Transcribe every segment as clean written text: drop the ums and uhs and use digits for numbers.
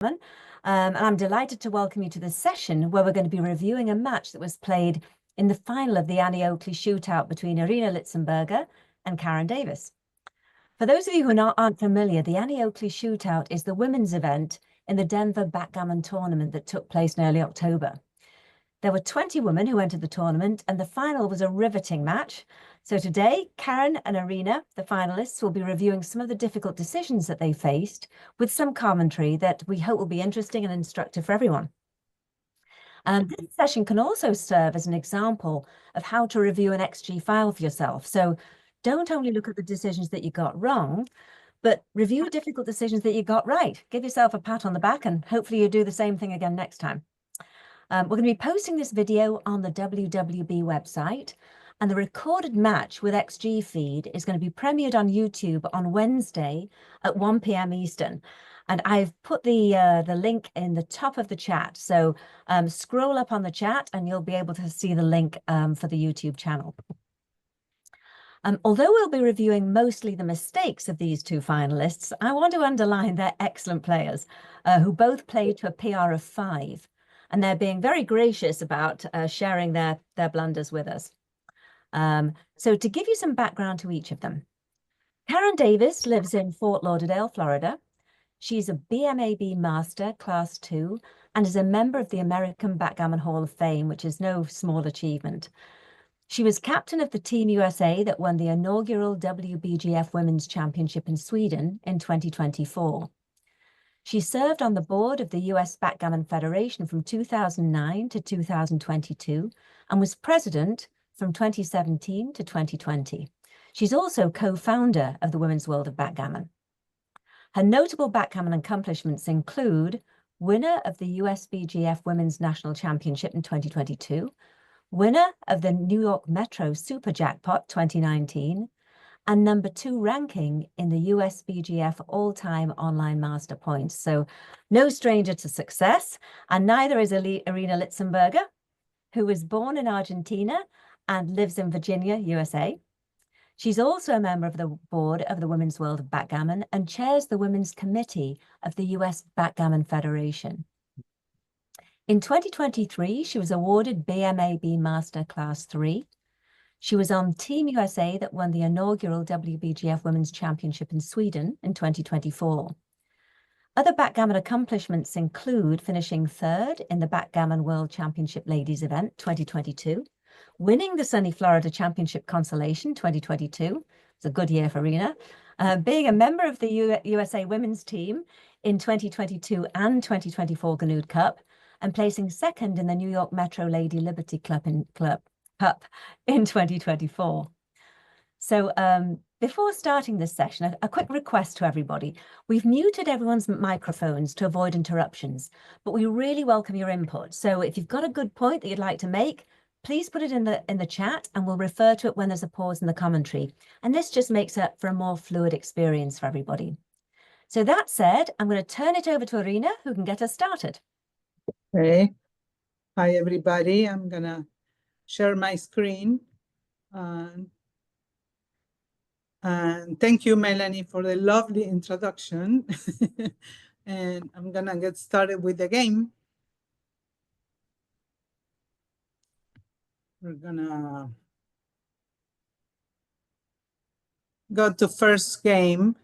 and I'm delighted to welcome you to this session where we're going to be reviewing a match that was played in the final of the Annie Oakley Shootout between Irina Litzenberger and Karen Davis. For those of you who aren't familiar, the Annie Oakley Shootout is the women's event in the Denver Backgammon tournament that took place in early October. There were 20 women who entered the tournament, and the final was a riveting match. So today, Karen and Irina, the finalists, will be reviewing some of the difficult decisions that they faced with some commentary that we hope will be interesting and instructive for everyone. This session can also serve as an example of how to review an XG file for yourself. So don't only look at the decisions that you got wrong, but review difficult decisions that you got right. Give yourself a pat on the back, and hopefully you do the same thing again next time. We're going to be posting this video on the WWB website, and the recorded match with XG feed is going to be premiered on YouTube on Wednesday at 1 p.m. Eastern. And I've put the link in the top of the chat. So scroll up on the chat and you'll be able to see the link for the YouTube channel. Although we'll be reviewing mostly the mistakes of these two finalists, I want to underline they're excellent players who both played to a PR of 5. And they're being very gracious about sharing their blunders with us. So to give you some background to each of them, Karen Davis lives in Fort Lauderdale, Florida. She's a BMAB Master, Class 2, and is a member of the American Backgammon Hall of Fame, which is no small achievement. She was captain of the Team USA that won the inaugural WBGF Women's Championship in Sweden in 2024. She served on the board of the US Backgammon Federation from 2009 to 2022 and was president from 2017 to 2020. She's also co-founder of the Women's World of Backgammon. Her notable backgammon accomplishments include winner of the USBGF Women's National Championship in 2022, winner of the New York Metro Super Jackpot 2019, and number 2 ranking in the USBGF all-time online master points. So no stranger to success, and neither is Irina Litzenberger, who was born in Argentina and lives in Virginia, USA. She's also a member of the board of the Women's World of Backgammon and chairs the Women's Committee of the US Backgammon Federation. In 2023, she was awarded BMAB Master Class 3. She was on Team USA that won the inaugural WBGF Women's Championship in Sweden in 2024. Other backgammon accomplishments include finishing 3rd in the Backgammon World Championship Ladies event 2022, winning the Sunny Florida Championship Consolation 2022. It's a good year for Irina. Being a member of the USA Women's team in 2022 and 2024 Ganud Cup, and placing 2nd in the New York Metro Lady Liberty Cup in 2024. So before starting this session, a quick request to everybody. We've muted everyone's microphones to avoid interruptions, but we really welcome your input. So if you've got a good point that you'd like to make, please put it in the chat and we'll refer to it when there's a pause in the commentary. And this just makes it for a more fluid experience for everybody. So that said, I'm going to turn it over to Irina, who can get us started. Hey, hi everybody. I'm gonna share my screen. And thank you, Melanie, for the lovely introduction. And I'm gonna get started with the game. We're gonna go to first game.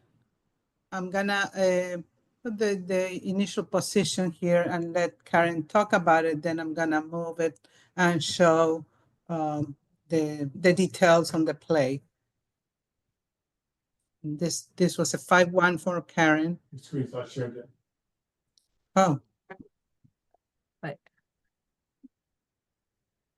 I'm gonna put the initial position here and let Karen talk about it. Then I'm gonna move it and show the details on the play. This was a 5-1 for Karen. The screen's not shared yet. Oh. Right.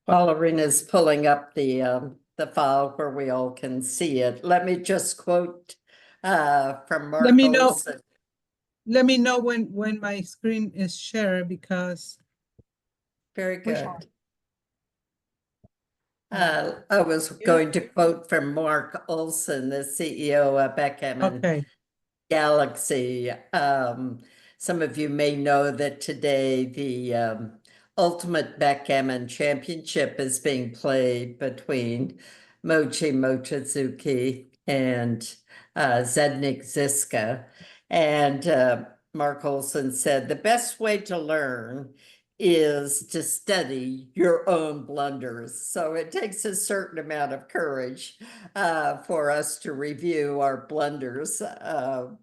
While Irina's pulling up the file where we all can see it, let me just quote from Mark Olson. Let me know when my screen is shared, because Very good. I was going to quote from Mark Olson, the CEO of Backgammon Galaxy. Some of you may know that today the Ultimate Backgammon Championship is being played between Mochi Mochizuki and Zednik Ziska. And Mark Olson said, the best way to learn is to study your own blunders. So it takes a certain amount of courage for us to review our blunders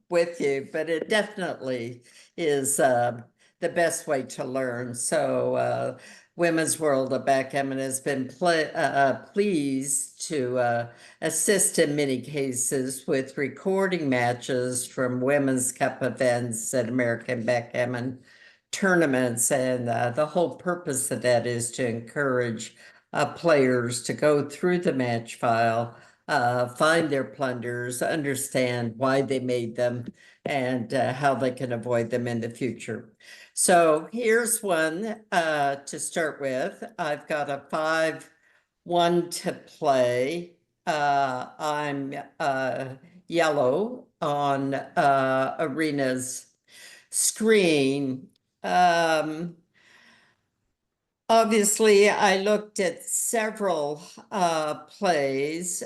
with you, but it definitely is the best way to learn. So Women's World of Backgammon has been pleased to assist in many cases with recording matches from Women's Cup events and American Backgammon tournaments, and the whole purpose of that is to encourage players to go through the match file, find their blunders, understand why they made them, and how they can avoid them in the future. So here's one to start with. I've got a 5-1 to play. I'm yellow on Irina's screen. Obviously, I looked at several plays.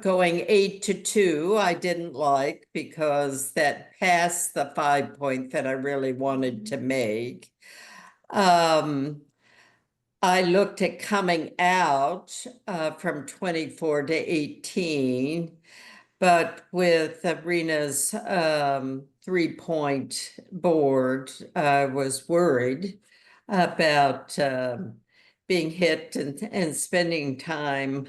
Going 8-2, I didn't like because that passed the 5 point that I really wanted to make. I looked at coming out from 24 to 18. But with Irina's 3-point board, I was worried about being hit and spending time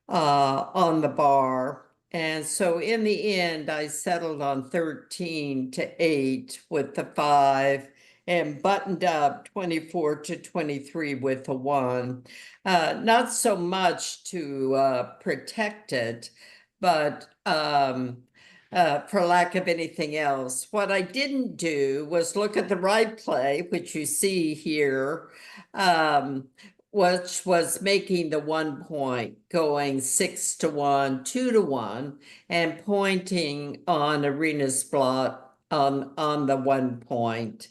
on the bar. And so in the end, I settled on 13-8 with the 5 and buttoned up 24-23 with the 1. Not so much to protect it, but for lack of anything else. What I didn't do was look at the right play, which you see here, which was making the 1 point, going 6-1, 2-1, and pointing on Irina's blot on the 1 point.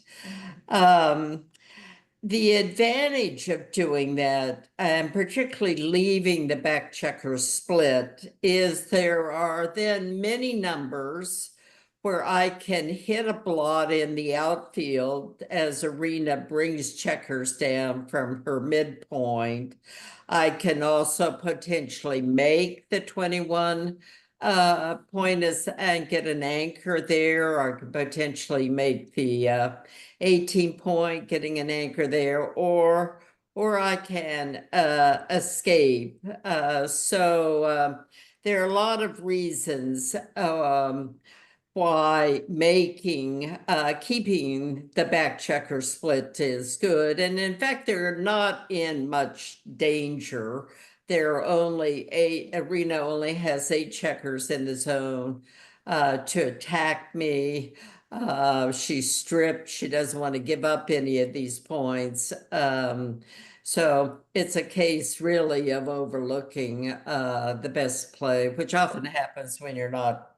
The advantage of doing that, and particularly leaving the back checker split, is there are then many numbers where I can hit a blot in the outfield as Irina brings checkers down from her midpoint. I can also potentially make the 21 point and get an anchor there. I could potentially make the 18 point, getting an anchor there, or I can escape. So there are a lot of reasons why keeping the back checker split is good. And in fact, they're not in much danger. There are only 8, Irina only has 8 checkers in the zone to attack me. She's stripped. She doesn't want to give up any of these points. So it's a case really of overlooking the best play, which often happens when you're not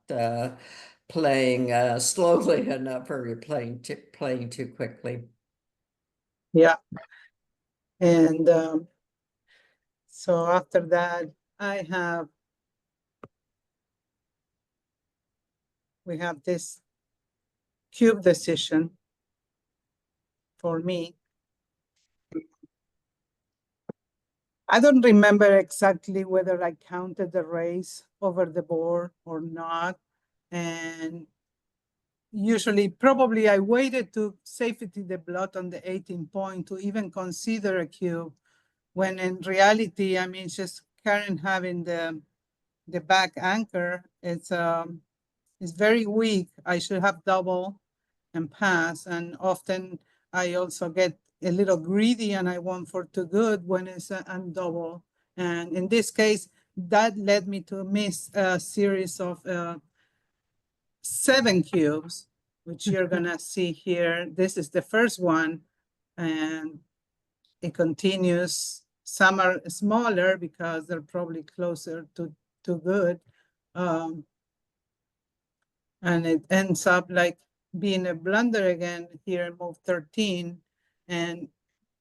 playing slowly enough or you're playing too quickly. Yeah. And so after that, we have this cube decision for me. I don't remember exactly whether I counted the raise over the board or not. And usually, probably I waited to safety the blot on the 18 point to even consider a cube, when in reality, I mean, just Karen having the back anchor, it's very weak. I should have double and pass. And often I also get a little greedy and I want for too good when it's on double. And in this case, that led me to miss a series of 7 cubes, which you're gonna see here. This is the first one, and it continues. Some are smaller because they're probably closer to good. And it ends up like being a blunder again here in move 13, and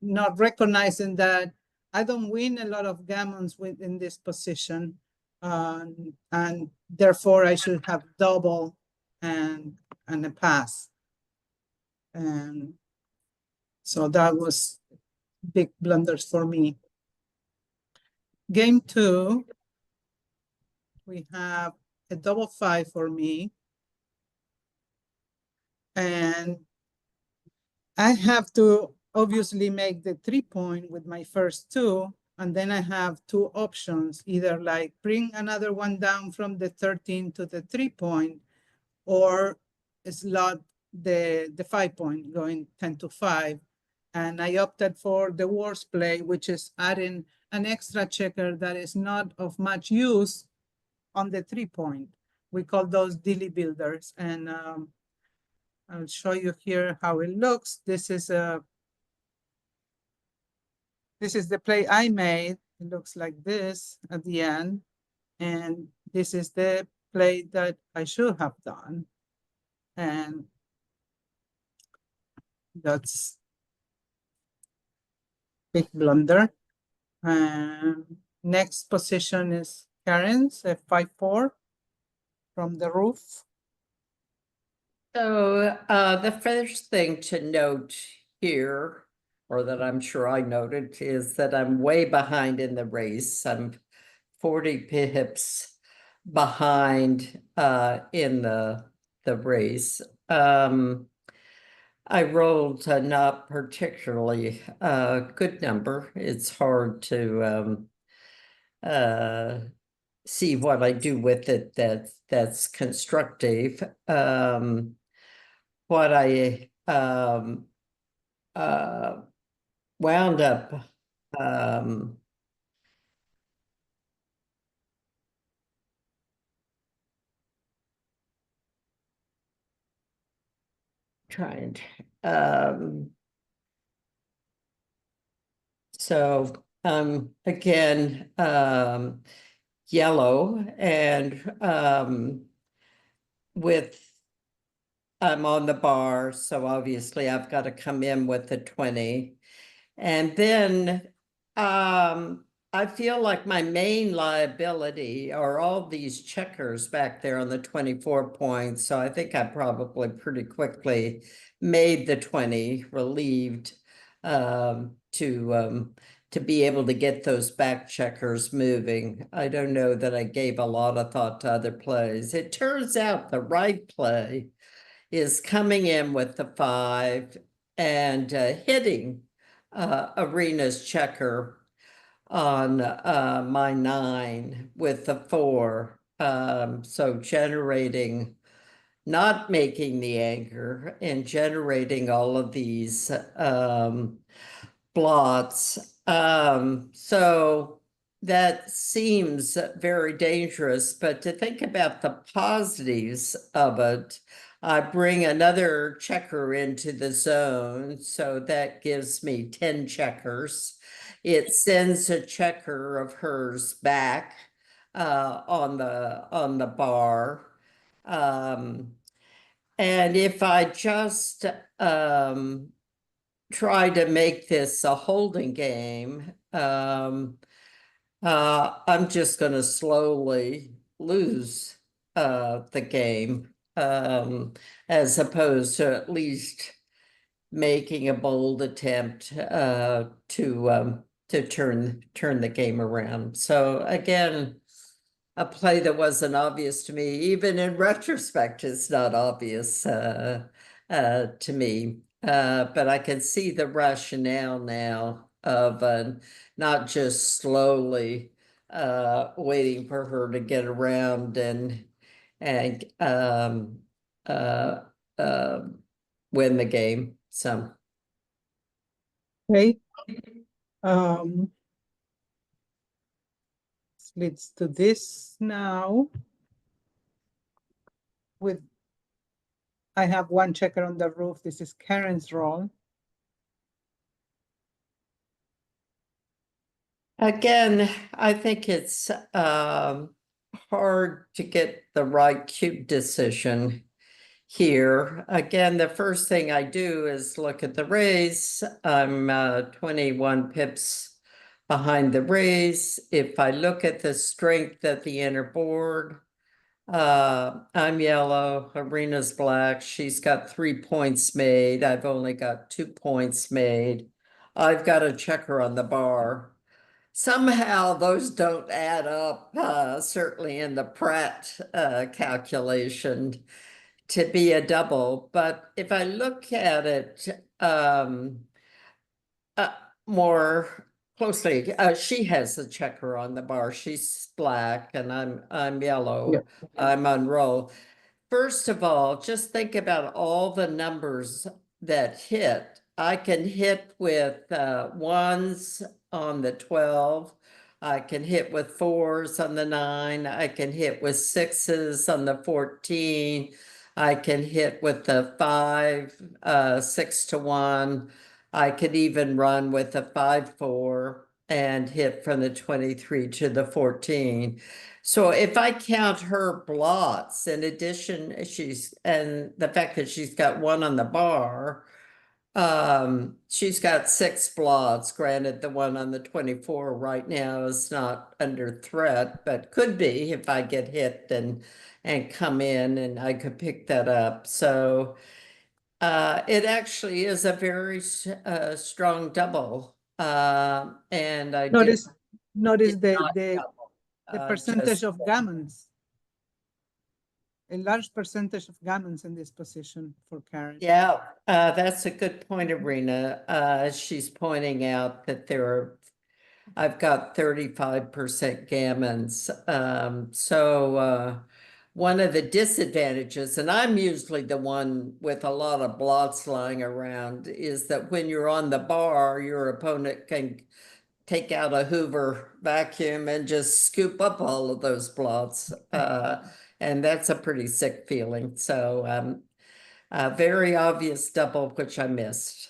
not recognizing that I don't win a lot of gammons within this position, and therefore I should have double and and a pass. And so that was big blunders for me. Game 2, we have a double 5 for me. And I have to obviously make the 3-point with my first 2. And then I have 2 options, either like bring another one down from the 13 to the 3-point, or slot the 5-point going 10 to 5. And I opted for the worst play, which is adding an extra checker that is not of much use on the 3-point. We call those dilly builders. And I'll show you here how it looks. This is the play I made. It looks like this at the end. And this is the play that I should have done. And that's big blunder. Next position is Karen's, a 5-4 from the roof. So the first thing to note here, or that I'm sure I noted, is that I'm way behind in the race. I'm 40 pips behind in the race. I rolled a not particularly good number. It's hard to see what I do with it that's constructive. What I wound up trying so again yellow, and with I'm on the bar, so obviously I've got to come in with a 20. And then I feel like my main liability are all these checkers back there on the 24 points. So I think I probably pretty quickly made the 20, relieved to be able to get those back checkers moving. I don't know that I gave a lot of thought to other plays. It turns out the right play is coming in with the 5 and hitting Irina's checker on my 9 with the 4. So generating, not making the anchor, and generating all of these blots. So that seems very dangerous, but to think about the positives of it, I bring another checker into the zone, so that gives me 10 checkers. It sends a checker of hers back on the bar. And if I just try to make this a holding game, I'm just going to slowly lose the game, as opposed to at least making a bold attempt to turn the game around. So again, a play that wasn't obvious to me, even in retrospect, it's not obvious to me. But I can see the rationale now of not just slowly waiting for her to get around and win the game. So Okay. Leads to this now. I have 1 checker on the roof. This is Karen's roll. again, I think it's hard to get the right cube decision here. Again, the first thing I do is look at the raise. I'm 21 pips behind the raise. If I look at the strength at the inner board, I'm yellow, Irina's black. She's got 3 points made. I've only got 2 points made. I've got a checker on the bar. Somehow those don't add up, certainly in the Pratt calculation, to be a double. But if I look at it more closely, she has a checker on the bar. She's black and I'm yellow. Yeah. I'm on roll. First of all, just think about all the numbers that hit. I can hit with ones on the 12. I can hit with fours on the 9. I can hit with sixes on the 14. I can hit with the 5, 6 to 1. I could even run with a 5-4 and hit from the 23 to the 14. So if I count her blots, in addition, and the fact that she's got one on the bar, she's got 6 blots. Granted, the one on the 24 right now is not under threat, but could be if I get hit and come in, and I could pick that up. So it actually is a very strong double. And I Notice did the not the double. the percentage Just- of gammons. A large percentage of gammons in this position for Karen. Yeah, that's a good point, Irina. She's pointing out that I've got 35% gammons. So one of the disadvantages, and I'm usually the one with a lot of blots lying around, is that when you're on the bar, your opponent can take out a Hoover vacuum and just scoop up all of those blots. And that's a pretty sick feeling. So a very obvious double, which I missed.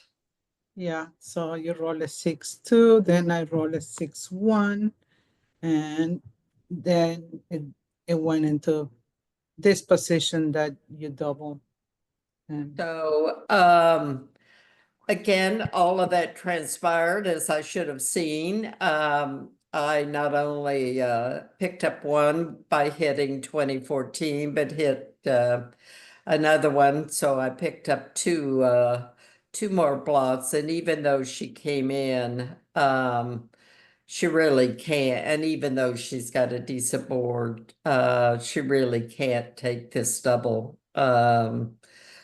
Yeah, so you roll a 6-2, then I roll a 6-1, and then it went into this position that you double. And So again, all of that transpired as I should have seen. I not only picked up one by hitting 2014, but hit another one. So I picked up two more blots. And even though she came in, she really can't. And even though she's got a decent board, she really can't take this double.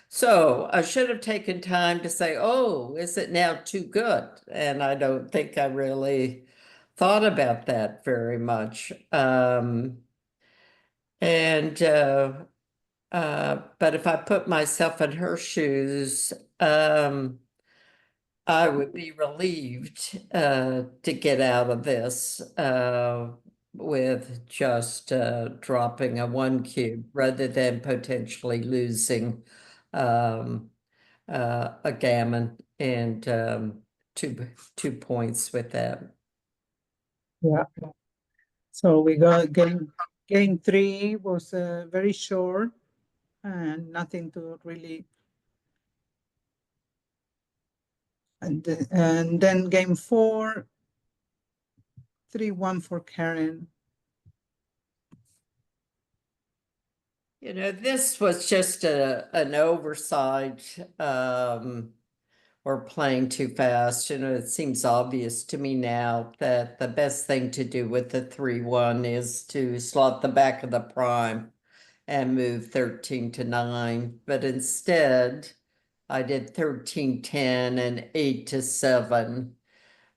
So I should have taken time to say, oh, is it now too good? And I don't think I really thought about that very much. But if I put myself in her shoes, I would be relieved to get out of this with just dropping a 1 cube rather than potentially losing a gammon and 2 points with that. yeah, so we got game 3 was very short and nothing to really. And then game 4, 3-1 for Karen. You know, this was just an oversight or playing too fast. You know, it seems obvious to me now that the best thing to do with the 3-1 is to slot the back of the prime and move 13 to 9. But instead, I did 13, 10 and 8 to 7.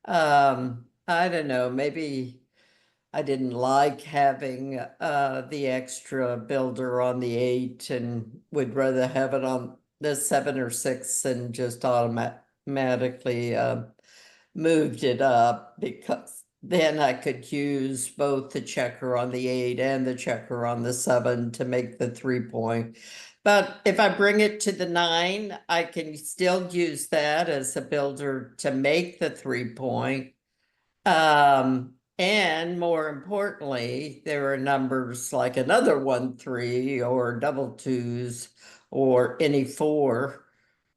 I don't know, maybe I didn't like having the extra builder on the 8 and would rather have it on the 7 or 6 and just automatically moved it up, because then I could use both the checker on the 8 and the checker on the 7 to make the 3-point. But if I bring it to the 9, I can still use that as a builder to make the 3-point. And more importantly, there are numbers like another 1, 3 or double 2s or any 4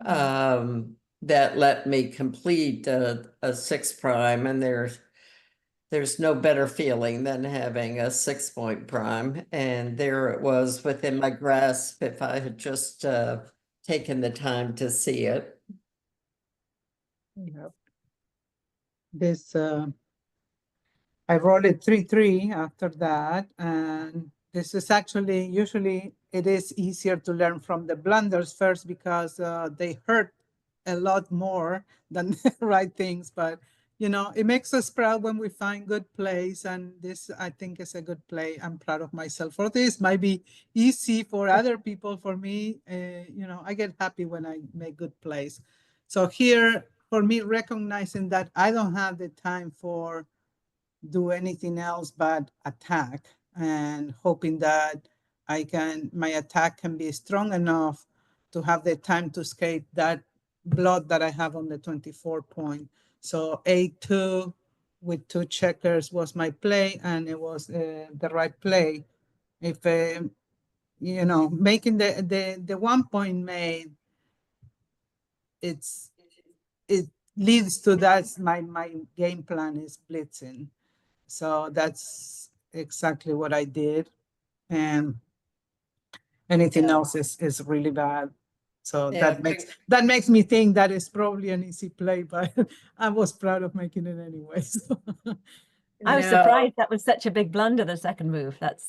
that let me complete a 6 prime. And there's no better feeling than having a 6-point prime. And there it was within my grasp if I had just taken the time to see it. Yep. This, I rolled it 3-3 after that. And this is actually, usually it is easier to learn from the blunders first because they hurt a lot more than the right things. But, you know, it makes us proud when we find good plays. And this, I think, is a good play. I'm proud of myself for this. Might be easy for other people. For me, you know, I get happy when I make good plays. So here, for me, recognizing that I don't have the time for do anything else but attack, and hoping that my attack can be strong enough to have the time to escape that blood that I have on the 24 point. So 8-2 with 2 checkers was my play, and it was the right play. If you know, making the 1 point made, it leads to that my game plan is blitzing. So that's exactly what I did. And anything else is really bad. So that makes me think that it's probably an easy play, but I was proud of making it anyway. So. I was surprised that was such a big blunder, the second move. That's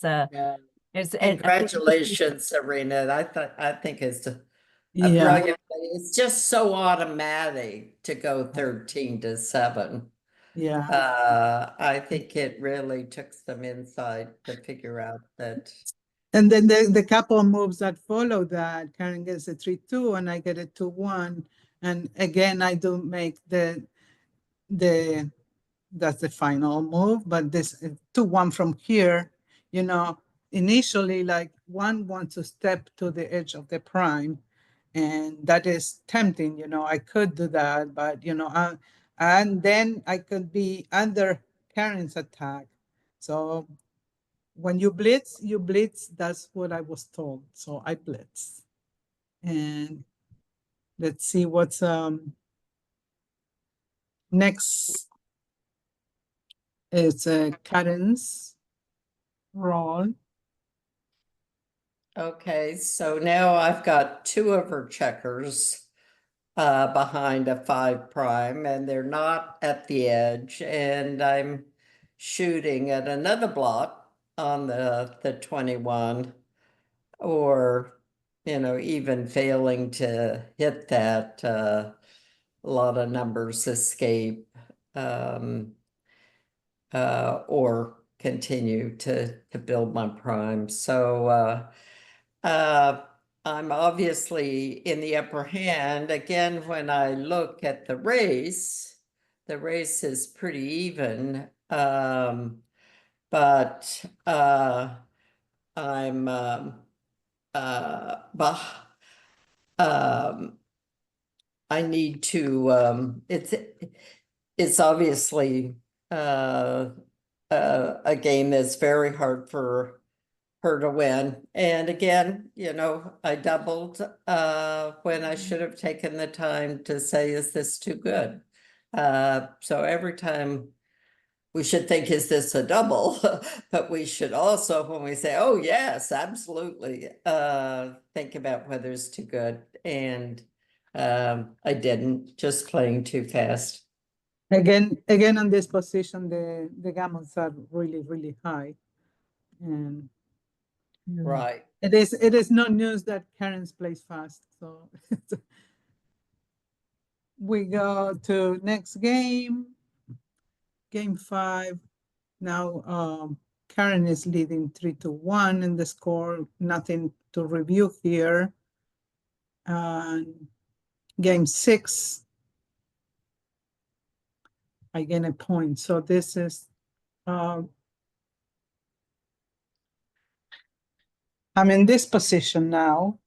congratulations, Irina. I think it's a brilliant play. It's just so automatic to go 13-7. Yeah. I think it really took some insight to figure out that. And then the couple of moves that follow that, Karen gets a 3-2 and I get a 2-1. And again, I do make that's the final move, but this 2-1 from here, you know, initially like one wants to step to the edge of the prime, and that is tempting, you know, I could do that, but you know, and then I could be under Karen's attack. So when you blitz, that's what I was told. So I blitz. And let's see what's next. It's Karen's roll. Okay, so now I've got 2 of her checkers behind a 5 prime, and they're not at the edge, and I'm shooting at another block on the 21, or you know, even failing to hit that, a lot of numbers escape, or continue to build my prime. So I'm obviously in the upper hand. Again, when I look at the race is pretty even. But I'm I need to it's obviously a game that's very hard for her to win. And again, you know, I doubled when I should have taken the time to say, is this too good? So every time we should think, is this a double? But we should also, when we say, oh yes, absolutely, think about whether it's too good. And I didn't, just playing too fast. Again, on this position, the gammons are really, really high. And right. It is no news that Karen's plays fast. So we go to next game, game 5. Now Karen is leading 3-1 in the score. Nothing to review here. Game 6, I gain a point. So this is I'm in this position now,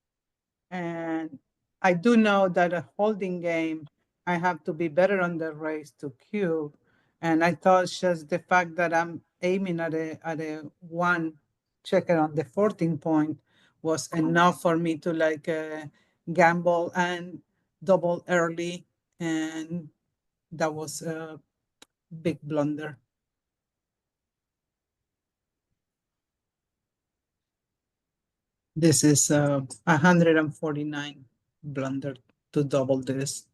and I do know that a holding game, I have to be better on the race to cube. And I thought just the fact that I'm aiming at a 1 checker on the 14 point was enough for me to like gamble and double early, and that was a big blunder. This is 149 blunder to double this.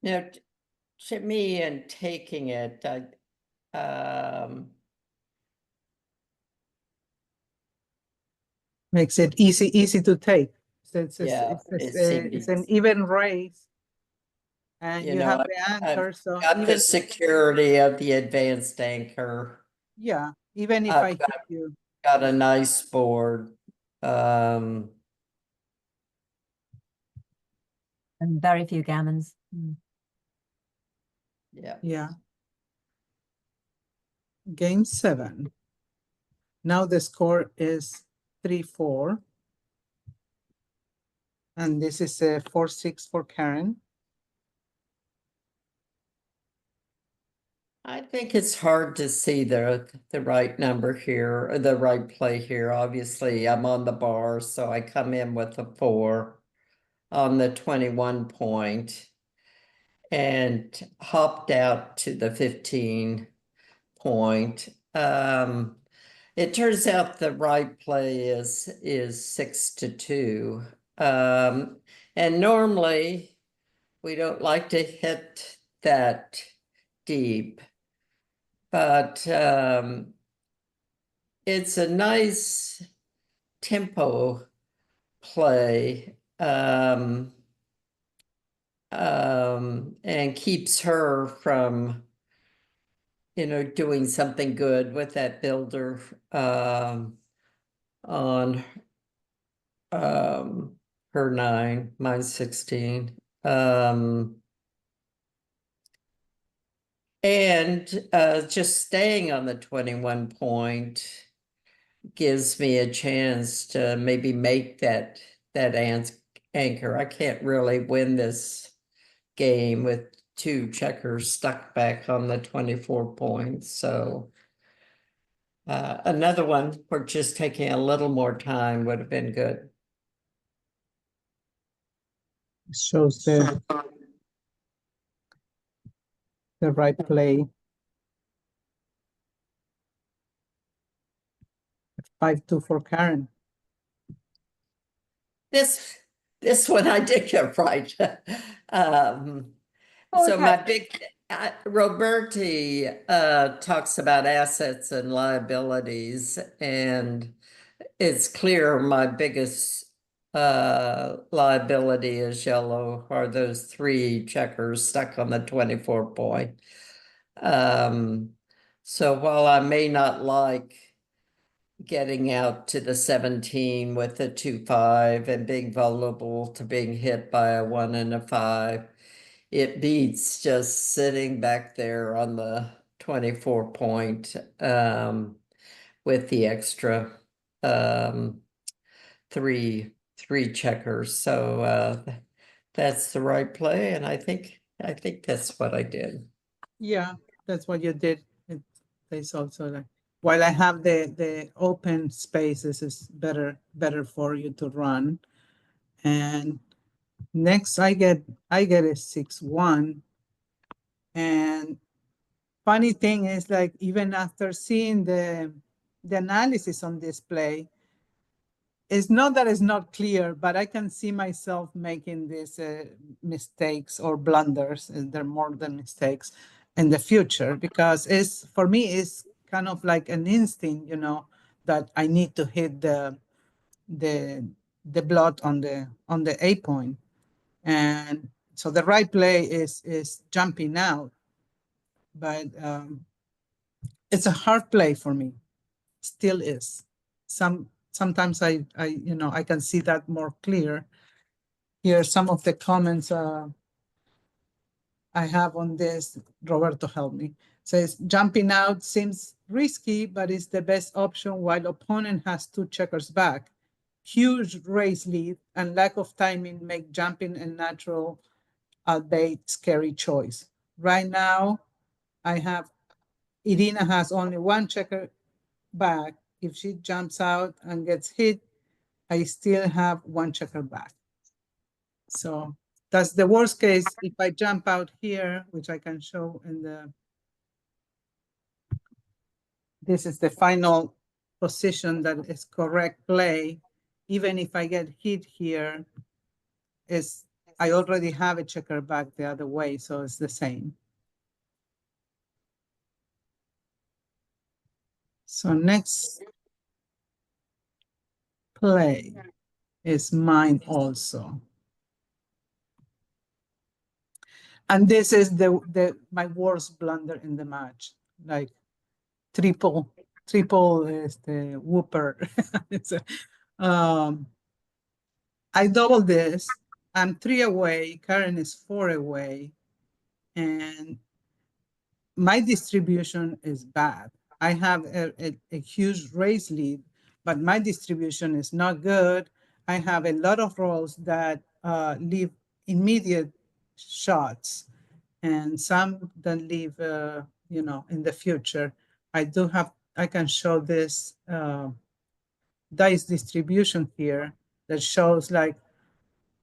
Now, to me, in taking it, Makes it easy to take. So Yeah, it's an even race, and you have the anchor. So got the even security of the advanced anchor. yeah, even if I've I hit you, got a nice board. And very few gammons. Yeah. yeah. Game 7. Now the score is 3-4. And this is a 4-6 for Karen. I think it's hard to see the right number here, or the right play here. Obviously, I'm on the bar, so I come in with a 4 on the 21 point and hopped out to the 15 point. It turns out the right play is 6-2. And normally we don't like to hit that deep, but it's a nice tempo play, and keeps her from, doing something good with that builder on her 9, mine's 16. And just staying on the 21 point gives me a chance to maybe make that anchor. I can't really win this game with 2 checkers stuck back on the 24 points. So another one for just taking a little more time would have been good. Shows the right play. 5-2 for Karen. This one I did get right. So my big Roberti talks about assets and liabilities, and it's clear my biggest liability is yellow, are those 3 checkers stuck on the 24 point. So while I may not like getting out to the 17 with the 2-5 and being vulnerable to being hit by a 1 and a 5, it beats just sitting back there on the 24 point with the extra 3 checkers. So that's the right play, and I think that's what I did. Yeah, that's what you did. It's also like, while I have the open spaces, is better for you to run. And next I get a 6-1. And funny thing is, like, even after seeing the analysis on this play, it's not that it's not clear, but I can see myself making these mistakes or blunders, and they're more than mistakes, in the future, because for me it's kind of like an instinct, that I need to hit the blot on the A point. And so the right play is jumping out, but it's a hard play for me, still is. Sometimes I can see that more clear. Here are some of the comments I have on this. Roberto, help me. Says, jumping out seems risky, but it's the best option while opponent has 2 checkers back. Huge race lead and lack of timing make jumping a natural, albeit scary choice. Right now, Irina has only 1 checker back. If she jumps out and gets hit, I still have 1 checker back. So that's the worst case. If I jump out here, which I can show in this is the final position that is correct play, even if I get hit here, I already have a checker back the other way, so it's the same. So next play is mine also. And this is my worst blunder in the match, like triple is the whooper. I double this. I'm 3 away. Karen is 4 away, and my distribution is bad. I have a huge race lead, but my distribution is not good. I have a lot of rolls that leave immediate shots, and some that leave, in the future. I can show this dice distribution here that shows like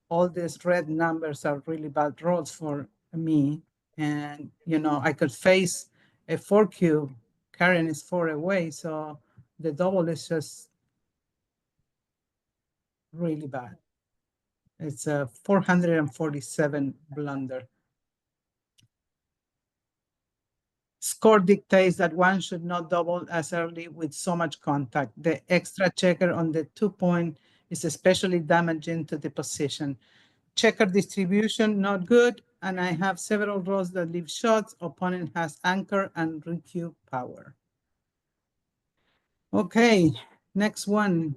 all these red numbers are really bad rolls for me. And, I could face a 4 cube. Karen is 4 away, so the double is just really bad. It's a 447 blunder. Score dictates that one should not double as early with so much contact. The extra checker on the 2 point is especially damaging to the position. Checker distribution, not good. And I have several rows that leave shots. Opponent has anchor and recue power. Okay, next one.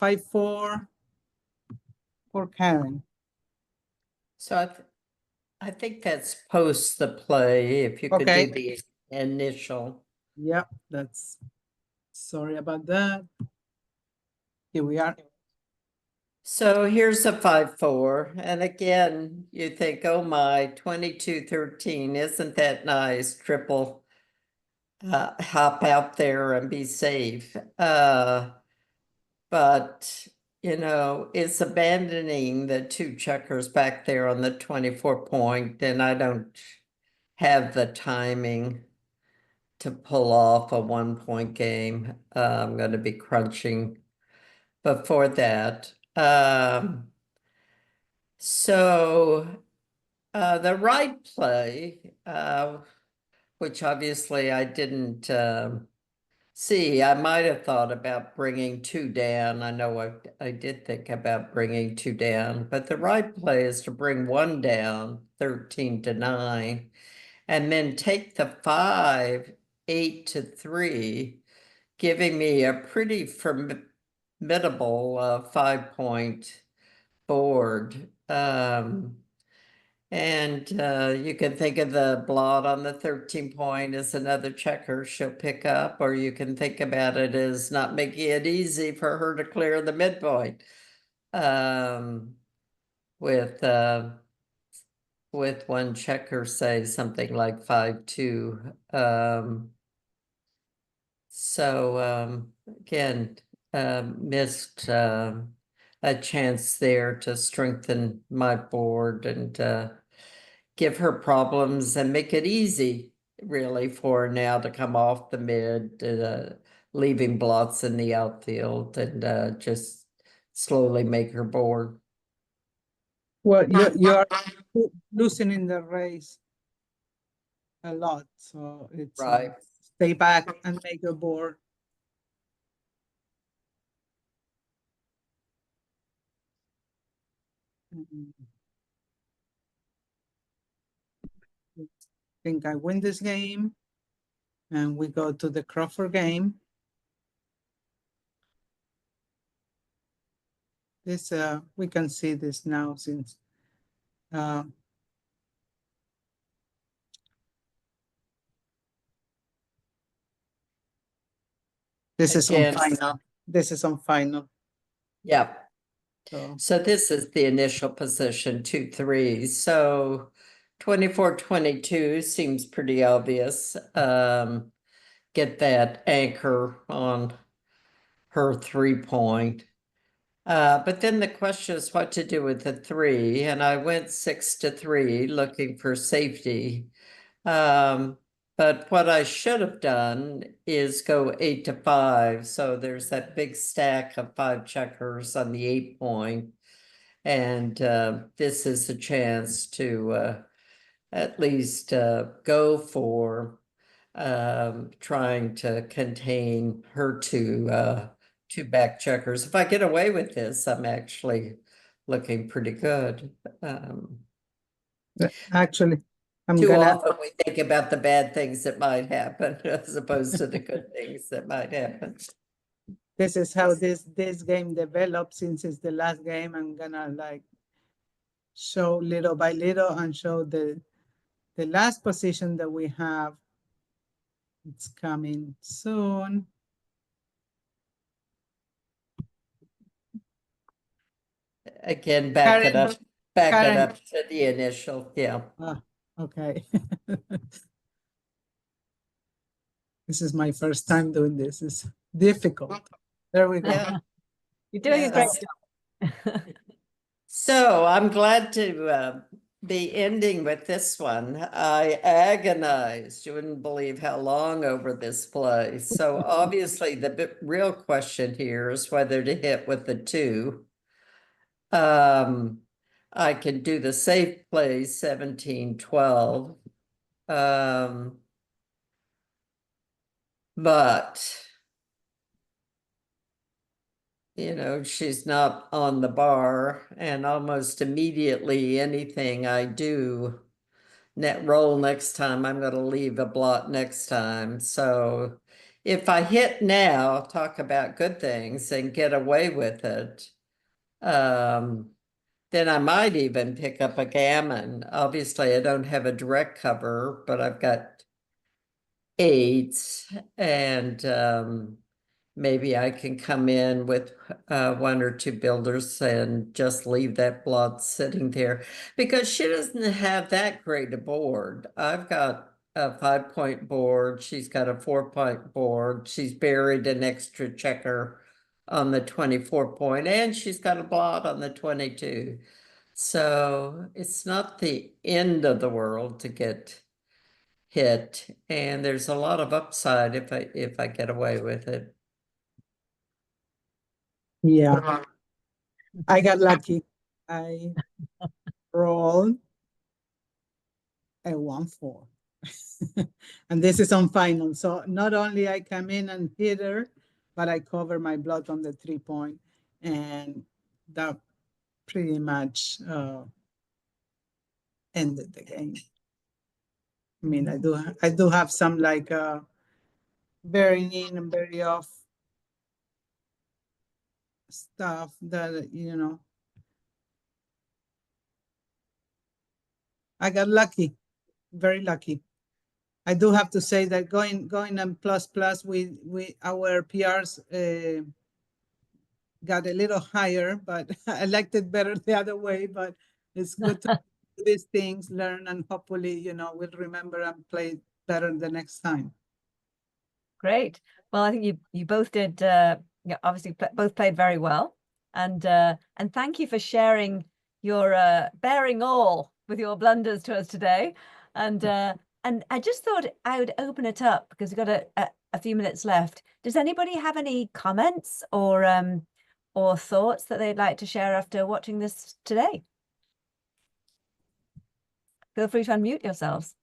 5-4 for Karen. So I think that's post the play, if you could do the initial. Yeah, sorry about that. Here we are. So here's a 5-4. And again, you think, oh my, 22-13, isn't that nice? Triple hop out there and be safe. But, it's abandoning the 2 checkers back there on the 24 point, and I don't have the timing to pull off a 1 point game. I'm going to be crunching before that. So the right play, which obviously I didn't see, I might have thought about bringing 2 down. I know I did think about bringing 2 down, but the right play is to bring 1 down, 13-9, and then take the 5, 8-3, giving me a pretty formidable 5-point board. And you can think of the blot on the 13 point as another checker she'll pick up, or you can think about it as not making it easy for her to clear the midpoint with one checker, say something like 5-2. So again, missed a chance there to strengthen my board and give her problems and make it easy, really, for her now to come off the mid, leaving blots in the outfield, and just slowly make her board. Well, you're losing in the race a lot, so it's Right. Stay back and make your board. I think I win this game, and we go to the Crawford game. This we can see this now since this is on final. This is on final. Yeah. So this is the initial position, 2-3. So 24-22 seems pretty obvious. Get that anchor on her 3 point. But then the question is what to do with the 3. And I went 6-3 looking for safety. But what I should have done is go 8 to 5. So there's that big stack of 5 checkers on the 8 point. And this is a chance to at least go for trying to contain her two back checkers. If I get away with this, I'm actually looking pretty good. Actually, Too often we think about the bad things that might happen as opposed to the good things that might happen. This is how this game develops. Since it's the last game, I'm gonna like show little by little and show the last position that we have. It's coming soon. Again, back it up to the initial, yeah. Okay. This is my first time doing this. It's difficult. There we go. Yeah. You're doing a great job. So I'm glad to be ending with this one. I agonized. You wouldn't believe how long over this play. So obviously the real question here is whether to hit with the 2. I can do the safe play 17-12. But you know, she's not on the bar, and almost immediately anything I do net roll next time, I'm going to leave a blot next time. So if I hit now, talk about good things and get away with it, then I might even pick up a gammon. Obviously, I don't have a direct cover, but I've got 8s, and maybe I can come in with 1 or 2 builders and just leave that blot sitting there, because she doesn't have that great a board. I've got a 5-point board. She's got a 4-point board. She's buried an extra checker on the 24 point, and she's got a blot on the 22. So it's not the end of the world to get hit, and there's a lot of upside if I get away with it. Yeah, I got lucky. I rolled a 1-4. And this is on final. So not only I come in and hit her, but I cover my blot on the 3 point, and that pretty much ended the game. I mean, I do have some like very in and very off stuff that, you know, I got lucky, very lucky. I do have to say that going on plus, we our PRs got a little higher, but I liked it better the other way. But it's good to do these things, learn, and hopefully, you know, we'll remember and play better the next time. Great. Well, I think you both did. Yeah, obviously both played very well, and thank you for sharing your bearing all with your blunders to us today. And I just thought I would open it up because we've got a few minutes left. Does anybody have any comments or thoughts that they'd like to share after watching this today? Feel free to unmute yourselves.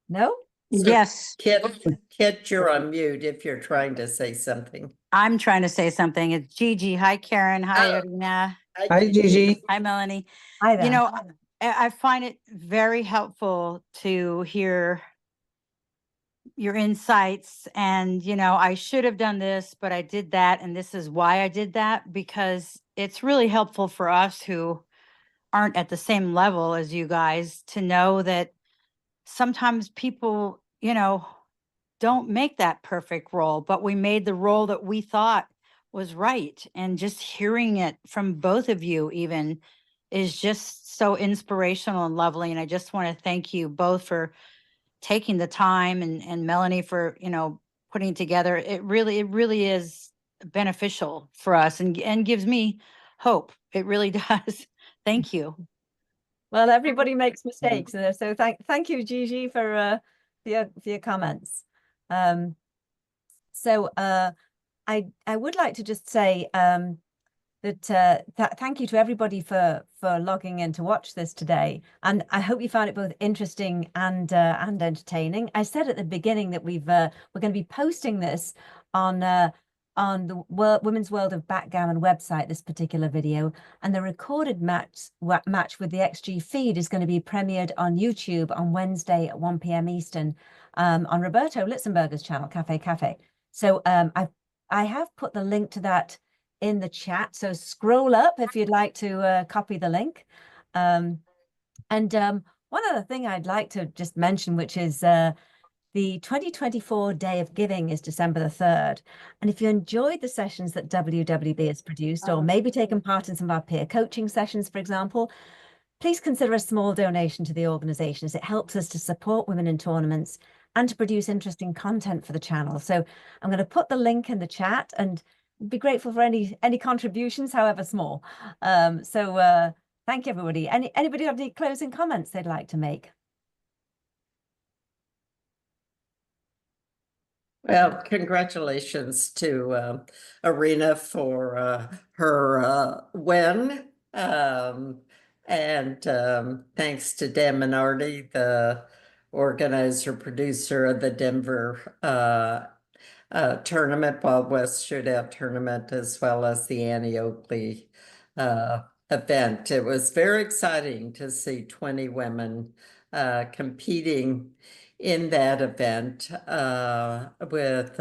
No? Yes. Kit, you're on mute if you're trying to say something. I'm trying to say something. It's Gigi. Hi, Karen. Hi, Irina. Hi, Gigi. Hi, Melanie. Hi there. You know, I find it very helpful to hear your insights, and, you know, I should have done this, but I did that, and this is why I did that, because it's really helpful for us who aren't at the same level as you guys to know that sometimes people, you know, don't make that perfect roll, but we made the roll that we thought was right. And just hearing it from both of you even is just so inspirational and lovely. And I just want to thank you both for taking the time, and Melanie for, you know, putting it together. It really is beneficial for us and gives me hope. It really does. Thank you. Well, everybody makes mistakes, so thank you, Gigi, for your comments. So I would like to just say that thank you to everybody for logging in to watch this today, and I hope you found it both interesting and entertaining. I said at the beginning that we're going to be posting this on the Women's World of Backgammon website, this particular video, and the recorded match with the XG feed is going to be premiered on YouTube on Wednesday at 1 p.m. Eastern on Roberto Litzenberger's channel, Cafe. So I have put the link to that in the chat, so scroll up if you'd like to copy the link. And one other thing I'd like to just mention, which is the 2024 Day of Giving is December the 3rd. And if you enjoyed the sessions that WWB has produced, or maybe taken part in some of our peer coaching sessions, for example, please consider a small donation to the organization, as it helps us to support women in tournaments and to produce interesting content for the channel. So I'm going to put the link in the chat and be grateful for any contributions, however small. So thank you, everybody. Anybody have any closing comments they'd like to make? Well, congratulations to Irina for her win. And thanks to Dan Minardi, the organizer, producer of the Denver tournament, Wild West Shootout tournament, as well as the Annie Oakley event. It was very exciting to see 20 women competing in that event with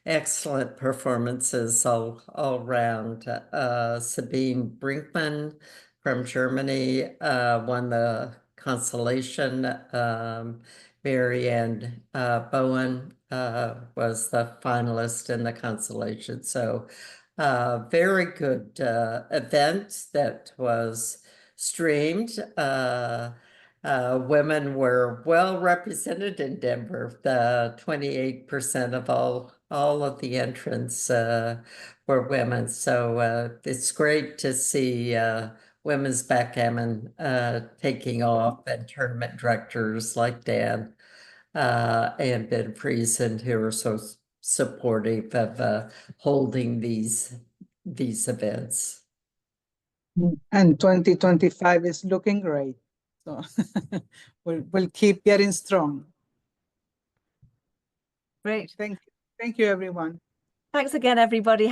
excellent performances all around. Sabine Brinkman from Germany won the consolation. Marianne Bowen was the finalist in the consolation. So very good event that was streamed. Women were well represented in Denver. 28% of all of the entrants were women. So it's great to see women's backgammon taking off, and tournament directors like Dan and Ben Friesen, who are so supportive of holding these events. And 2025 is looking great. So we'll keep getting strong. Great. Thank you, everyone. Thanks again, everybody.